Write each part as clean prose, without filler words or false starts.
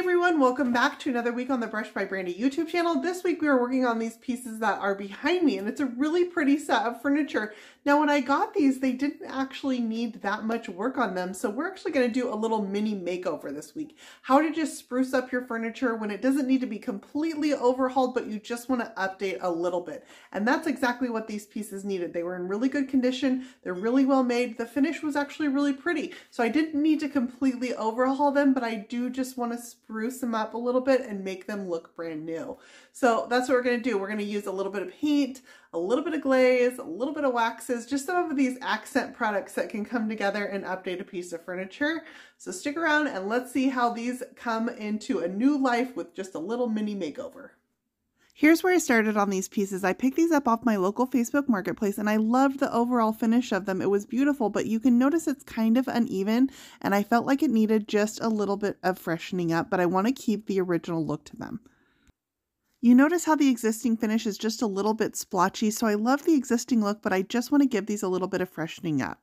Everyone, welcome back to another week on the Brush by Brandy YouTube channel. This week we are working on these pieces that are behind me, and it's a really pretty set of furniture. Now when I got these, they didn't actually need that much work on them, so we're actually going to do a little mini makeover this week. How to just spruce up your furniture when it doesn't need to be completely overhauled, but you just want to update a little bit. And that's exactly what these pieces needed. They were in really good condition, they're really well made, the finish was actually really pretty. So I didn't need to completely overhaul them, but I do just want to spruce them up a little bit and make them look brand new. So that's what we're going to do. We're going to use a little bit of paint, a little bit of glaze, a little bit of waxes, just some of these accent products that can come together and update a piece of furniture. So stick around and let's see how these come into a new life with just a little mini makeover. Here's where I started on these pieces. I picked these up off my local Facebook marketplace and I loved the overall finish of them. It was beautiful, but you can notice it's kind of uneven and I felt like it needed just a little bit of freshening up, but I want to keep the original look to them. You notice how the existing finish is just a little bit splotchy, so I love the existing look, but I just want to give these a little bit of freshening up.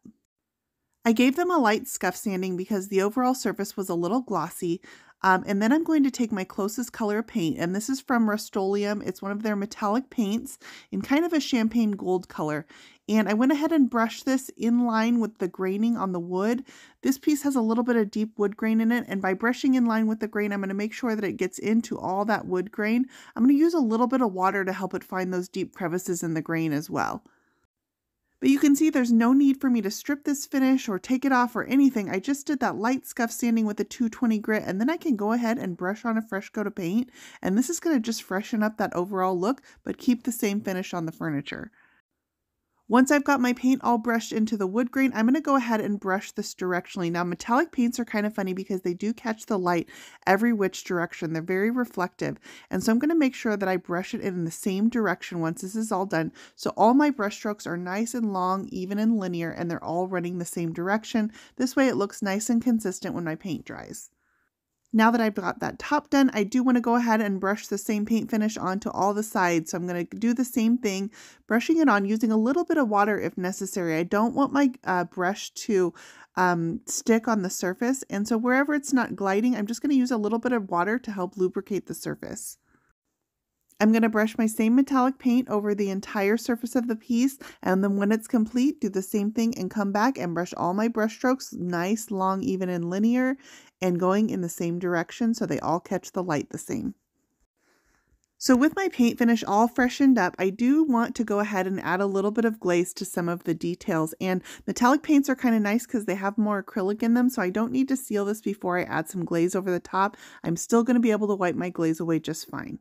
I gave them a light scuff sanding because the overall surface was a little glossy. And then I'm going to take my closest color paint, and this is from Rust-Oleum. It's one of their metallic paints in kind of a champagne gold color. And I went ahead and brushed this in line with the graining on the wood. This piece has a little bit of deep wood grain in it, and by brushing in line with the grain, I'm going to make sure that it gets into all that wood grain. I'm going to use a little bit of water to help it find those deep crevices in the grain as well. But you can see there's no need for me to strip this finish or take it off or anything. I just did that light scuff sanding with a 220 grit, and then I can go ahead and brush on a fresh coat of paint. And this is going to just freshen up that overall look, but keep the same finish on the furniture. Once I've got my paint all brushed into the wood grain, I'm going to go ahead and brush this directionally. Now, metallic paints are kind of funny because they do catch the light every which direction. They're very reflective. And so I'm going to make sure that I brush it in the same direction once this is all done. So all my brush strokes are nice and long, even and linear, and they're all running the same direction. This way it looks nice and consistent when my paint dries. Now that I've got that top done, I do want to go ahead and brush the same paint finish onto all the sides. So I'm going to do the same thing, brushing it on using a little bit of water if necessary. I don't want my brush to stick on the surface. And so wherever it's not gliding, I'm just going to use a little bit of water to help lubricate the surface. I'm going to brush my same metallic paint over the entire surface of the piece, and then when it's complete, do the same thing and come back and brush all my brush strokes nice, long, even, and linear, and going in the same direction so they all catch the light the same. So with my paint finish all freshened up, I do want to go ahead and add a little bit of glaze to some of the details. And metallic paints are kind of nice because they have more acrylic in them, so I don't need to seal this before I add some glaze over the top. I'm still going to be able to wipe my glaze away just fine.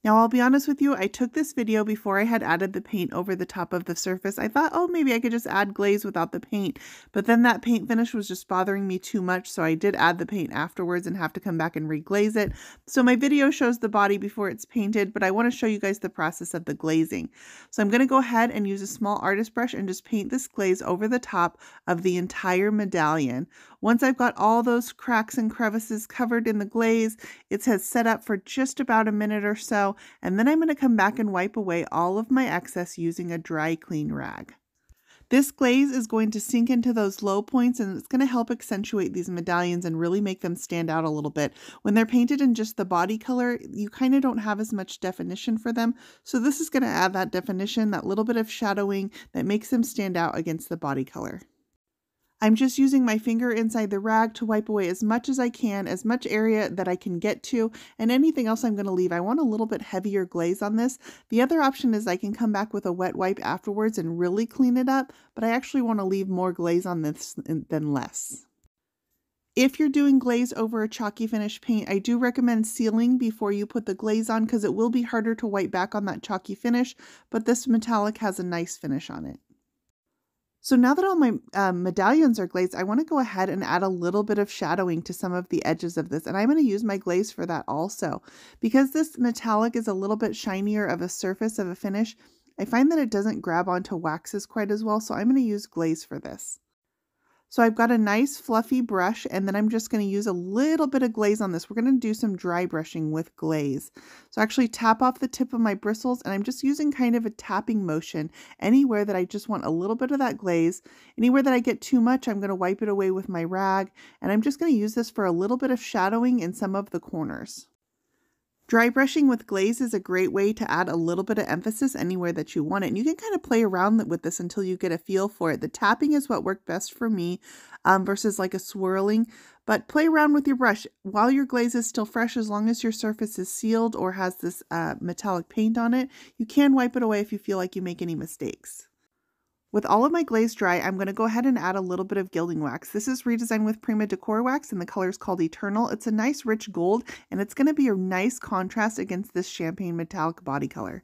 Now, I'll be honest with you, I took this video before I had added the paint over the top of the surface. I thought, oh, maybe I could just add glaze without the paint, but then that paint finish was just bothering me too much, so I did add the paint afterwards and have to come back and reglaze it. So my video shows the body before it's painted, but I want to show you guys the process of the glazing. So I'm going to go ahead and use a small artist brush and just paint this glaze over the top of the entire medallion. Once I've got all those cracks and crevices covered in the glaze, it says set up for just about a minute or so, and then I'm going to come back and wipe away all of my excess using a dry clean rag. This glaze is going to sink into those low points, and it's going to help accentuate these medallions and really make them stand out a little bit. When they're painted in just the body color, you kind of don't have as much definition for them, so this is going to add that definition, that little bit of shadowing that makes them stand out against the body color. I'm just using my finger inside the rag to wipe away as much as I can, as much area that I can get to, and anything else I'm going to leave. I want a little bit heavier glaze on this. The other option is I can come back with a wet wipe afterwards and really clean it up, but I actually want to leave more glaze on this than less. If you're doing glaze over a chalky finish paint, I do recommend sealing before you put the glaze on because it will be harder to wipe back on that chalky finish, but this metallic has a nice finish on it. So now that all my medallions are glazed, I want to go ahead and add a little bit of shadowing to some of the edges of this. And I'm going to use my glaze for that also. Because this metallic is a little bit shinier of a surface of a finish, I find that it doesn't grab onto waxes quite as well. So I'm going to use glaze for this. So I've got a nice fluffy brush, and then I'm just going to use a little bit of glaze on this. We're going to do some dry brushing with glaze. So actually tap off the tip of my bristles, and I'm just using kind of a tapping motion anywhere that I just want a little bit of that glaze. Anywhere that I get too much, I'm going to wipe it away with my rag, and I'm just going to use this for a little bit of shadowing in some of the corners. Dry brushing with glaze is a great way to add a little bit of emphasis anywhere that you want it. And you can kind of play around with this until you get a feel for it. The tapping is what worked best for me versus like a swirling. But play around with your brush while your glaze is still fresh. As long as your surface is sealed or has this metallic paint on it, you can wipe it away if you feel like you make any mistakes. With all of my glaze dry, I'm going to go ahead and add a little bit of gilding wax. This is redesigned with Prima Decor Wax, and the color is called Eternal. It's a nice rich gold, and it's going to be a nice contrast against this champagne metallic body color.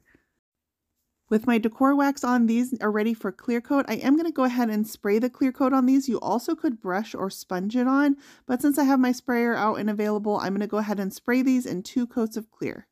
With my decor wax on, these are ready for clear coat. I am going to go ahead and spray the clear coat on these. You also could brush or sponge it on, but since I have my sprayer out and available, I'm going to go ahead and spray these in 2 coats of clear.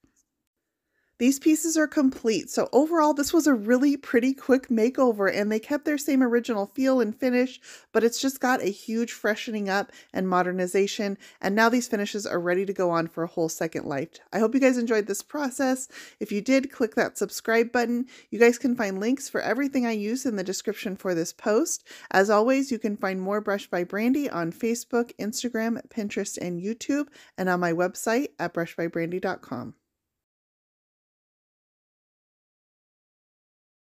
These pieces are complete, so overall this was a really pretty quick makeover, and they kept their same original feel and finish, but it's just got a huge freshening up and modernization, and now these finishes are ready to go on for a whole second life. I hope you guys enjoyed this process. If you did, click that subscribe button. You guys can find links for everything I use in the description for this post. As always, you can find more Brush by Brandy on Facebook, Instagram, Pinterest, and YouTube, and on my website at brushbybrandy.com.